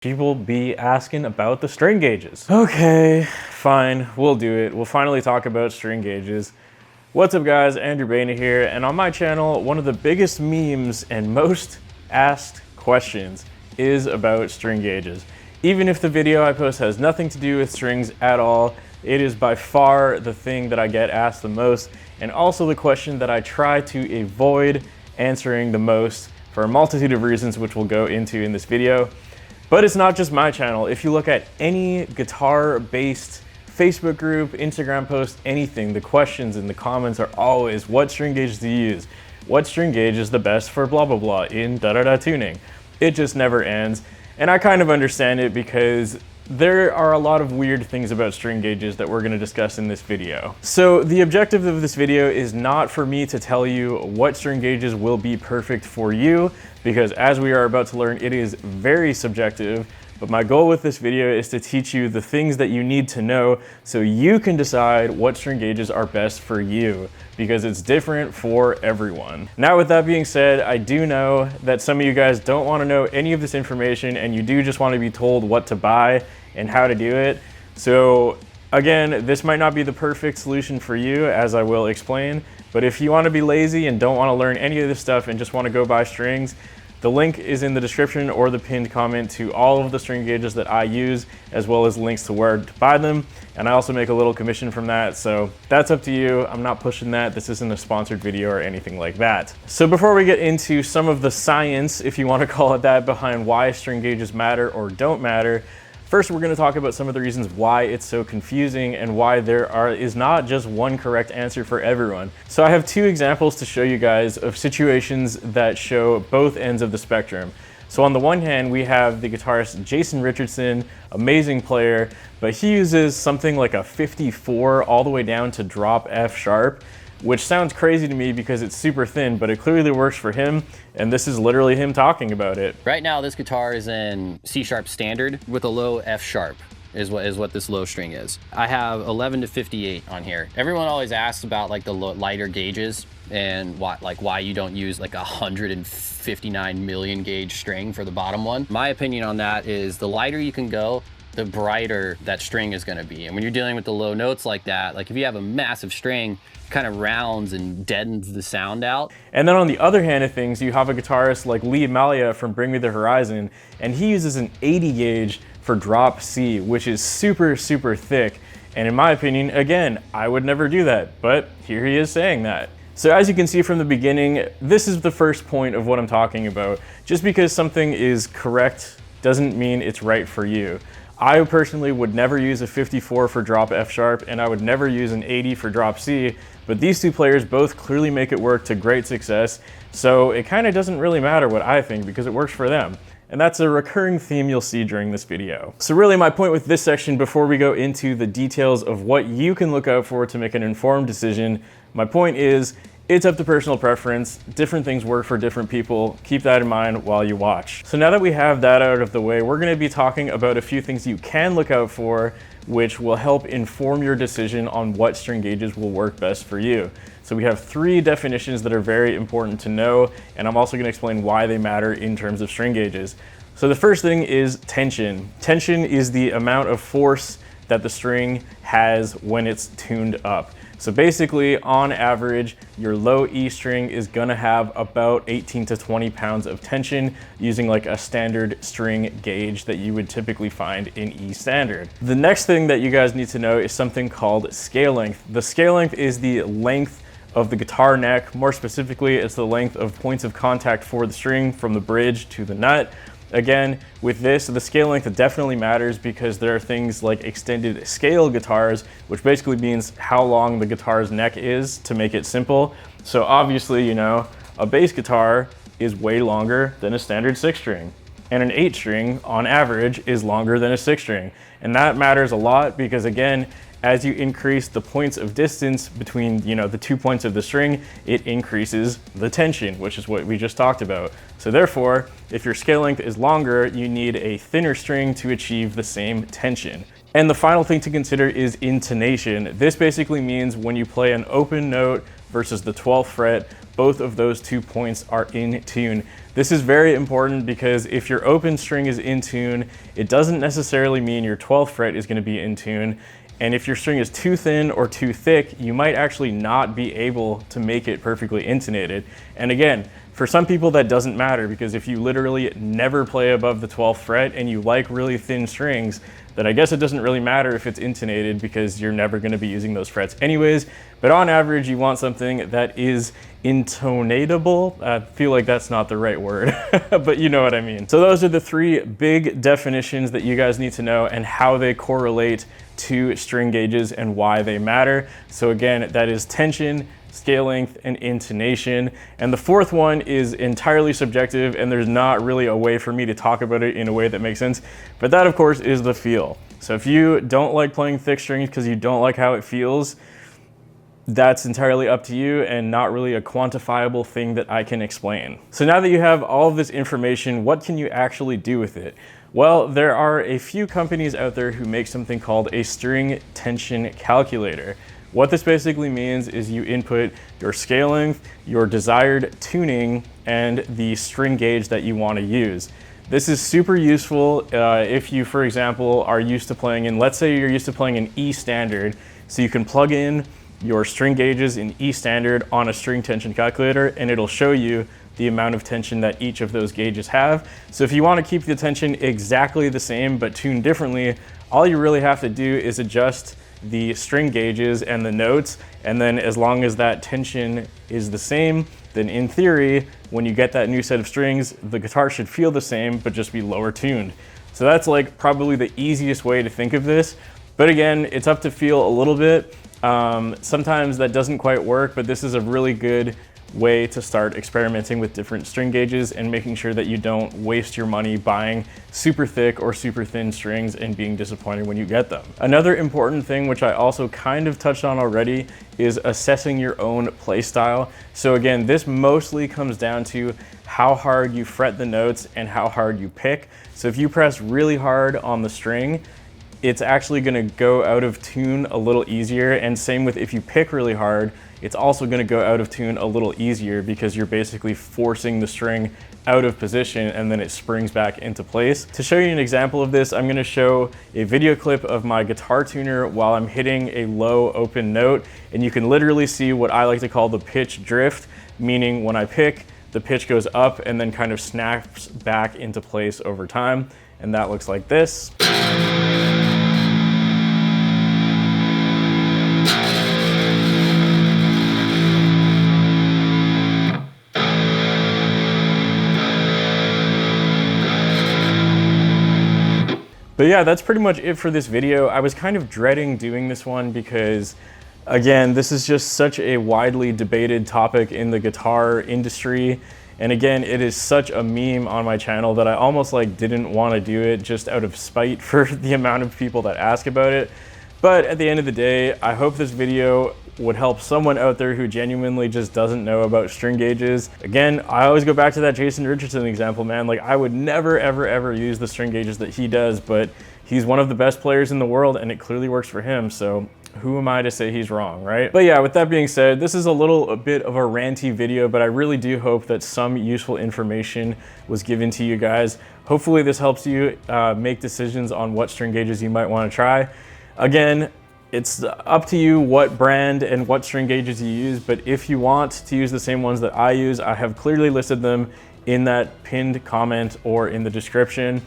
People be asking about the string gauges. Okay, fine, we'll do it. We'll finally talk about string gauges. What's up guys, Andrew Baina here, and on my channel, one of the biggest memes and most asked questions is about string gauges. Even if the video I post has nothing to do with strings at all, it is by far the thing that I get asked the most, and also the question that I try to avoid answering the most for a multitude of reasons which we'll go into in this video. But it's not just my channel. If you look at any guitar-based Facebook group, Instagram post, anything, the questions in the comments are always, what string gauge do you use? What string gauge is the best for blah, blah, blah in da-da-da tuning? It just never ends. And I kind of understand it because there are a lot of weird things about string gauges that we're going to discuss in this video. So the objective of this video is not for me to tell you what string gauges will be perfect for you, because as we are about to learn, it is very subjective. But my goal with this video is to teach you the things that you need to know so you can decide what string gauges are best for you, because it's different for everyone. Now with that being said, I do know that some of you guys don't want to know any of this information and you do just want to be told what to buy and how to do it. So again, this might not be the perfect solution for you, as I will explain, but if you want to be lazy and don't want to learn any of this stuff and just want to go buy strings, the link is in the description or the pinned comment to all of the string gauges that I use, as well as links to where to buy them. And I also make a little commission from that, so that's up to you. I'm not pushing that. This isn't a sponsored video or anything like that. So before we get into some of the science, if you want to call it that, behind why string gauges matter or don't matter, first, we're going to talk about some of the reasons why it's so confusing and why there is not just one correct answer for everyone. So I have two examples to show you guys of situations that show both ends of the spectrum. So on the one hand, we have the guitarist Jason Richardson, amazing player, but he uses something like a 54 all the way down to drop F sharp, which sounds crazy to me because it's super thin, but it clearly works for him, and this is literally him talking about it. Right now, this guitar is in C sharp standard with a low F sharp is what this low string is. I have 11 to 58 on here. Everyone always asks about like the lighter gauges and why you don't use like 159 million gauge string for the bottom one. My opinion on that is the lighter you can go, the brighter that string is going to be. And when you're dealing with the low notes like that, like if you have a massive string, kind of rounds and deadens the sound out. And then on the other hand of things, you have a guitarist like Lee Malia from Bring Me the Horizon, and he uses an 80 gauge for drop C, which is super, super thick. And in my opinion, again, I would never do that, but here he is saying that. So as you can see from the beginning, this is the first point of what I'm talking about. Just because something is correct doesn't mean it's right for you. I personally would never use a 54 for drop F sharp, and I would never use an 80 for drop C, but these two players both clearly make it work to great success, so it kind of doesn't really matter what I think because it works for them. And that's a recurring theme you'll see during this video. So really my point with this section, before we go into the details of what you can look out for to make an informed decision, my point is, it's up to personal preference. Different things work for different people. Keep that in mind while you watch. So now that we have that out of the way, we're going to be talking about a few things you can look out for, which will help inform your decision on what string gauges will work best for you. So we have three definitions that are very important to know, and I'm also going to explain why they matter in terms of string gauges. So the first thing is tension. Tension is the amount of force that the string has when it's tuned up. So basically, on average, your low E string is gonna have about 18 to 20 pounds of tension using like a standard string gauge that you would typically find in E standard. The next thing that you guys need to know is something called scale length. The scale length is the length of the guitar neck. More specifically, it's the length of points of contact for the string from the bridge to the nut. Again, with this, the scale length definitely matters because there are things like extended scale guitars, which basically means how long the guitar's neck is to make it simple. So obviously, you know, a bass guitar is way longer than a standard 6-string. And an 8-string, on average, is longer than a 6-string. And that matters a lot because, again, as you increase the points of distance between, you know, the 2 points of the string, it increases the tension, which is what we just talked about. So therefore, if your scale length is longer, you need a thinner string to achieve the same tension. And the final thing to consider is intonation. This basically means when you play an open note versus the 12th fret, both of those 2 points are in tune. This is very important because if your open string is in tune, it doesn't necessarily mean your 12th fret is going to be in tune. And if your string is too thin or too thick, you might actually not be able to make it perfectly intonated. And again, for some people that doesn't matter, because if you literally never play above the 12th fret and you like really thin strings, then I guess it doesn't really matter if it's intonated because you're never going to be using those frets anyways. But on average, you want something that is intonatable. I feel like that's not the right word, but you know what I mean. So those are the 3 big definitions that you guys need to know and how they correlate to string gauges and why they matter. So again, that is tension, scale length, and intonation. And the 4th one is entirely subjective, and there's not really a way for me to talk about it in a way that makes sense. But that, of course, is the feel. So if you don't like playing thick strings because you don't like how it feels, that's entirely up to you and not really a quantifiable thing that I can explain. So now that you have all of this information, what can you actually do with it? Well, there are a few companies out there who make something called a string tension calculator. What this basically means is you input your scale length, your desired tuning, and the string gauge that you want to use. This is super useful if you, for example, are used to playing in, let's say you're used to playing in E standard, so you can plug in your string gauges in E standard on a string tension calculator, and it'll show you the amount of tension that each of those gauges have. So if you want to keep the tension exactly the same but tuned differently, all you really have to do is adjust the string gauges and the notes, and then as long as that tension is the same, then in theory, when you get that new set of strings, the guitar should feel the same but just be lower tuned. So that's like probably the easiest way to think of this. But again, it's up to feel a little bit. Sometimes that doesn't quite work, but this is a really good way to start experimenting with different string gauges and making sure that you don't waste your money buying super thick or super thin strings and being disappointed when you get them. Another important thing, which I also kind of touched on already, is assessing your own play style. So again, this mostly comes down to how hard you fret the notes and how hard you pick. So if you press really hard on the string, it's actually going to go out of tune a little easier, and same with if you pick really hard, it's also going to go out of tune a little easier because you're basically forcing the string out of position and then it springs back into place. To show you an example of this, I'm going to show a video clip of my guitar tuner while I'm hitting a low open note, and you can literally see what I like to call the pitch drift, meaning when I pick, the pitch goes up and then kind of snaps back into place over time, and that looks like this. But yeah, that's pretty much it for this video. I was kind of dreading doing this one because, again, this is just such a widely debated topic in the guitar industry. And again, it is such a meme on my channel that I almost like didn't want to do it just out of spite for the amount of people that ask about it. But at the end of the day, I hope this video would help someone out there who genuinely just doesn't know about string gauges. Again, I always go back to that Jason Richardson example, man. Like, I would never, ever, ever use the string gauges that he does, but he's one of the best players in the world and it clearly works for him. So who am I to say he's wrong, right? But yeah, with that being said, this is a bit of a ranty video, but I really do hope that some useful information was given to you guys. Hopefully this helps you make decisions on what string gauges you might want to try. Again, it's up to you what brand and what string gauges you use, but if you want to use the same ones that I use, I have clearly listed them in that pinned comment or in the description.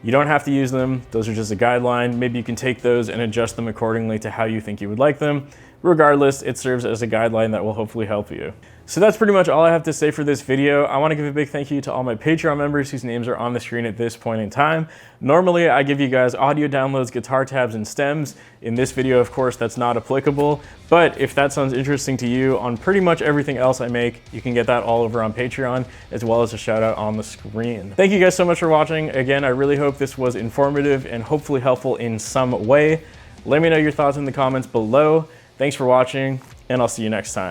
You don't have to use them. Those are just a guideline. Maybe you can take those and adjust them accordingly to how you think you would like them. Regardless, it serves as a guideline that will hopefully help you. So that's pretty much all I have to say for this video. I want to give a big thank you to all my Patreon members whose names are on the screen at this point in time. Normally, I give you guys audio downloads, guitar tabs, and stems. In this video, of course, that's not applicable. But if that sounds interesting to you, on pretty much everything else I make, you can get that all over on Patreon, as well as a shout out on the screen. Thank you guys so much for watching. Again, I really hope this was informative and hopefully helpful in some way. Let me know your thoughts in the comments below. Thanks for watching, and I'll see you next time.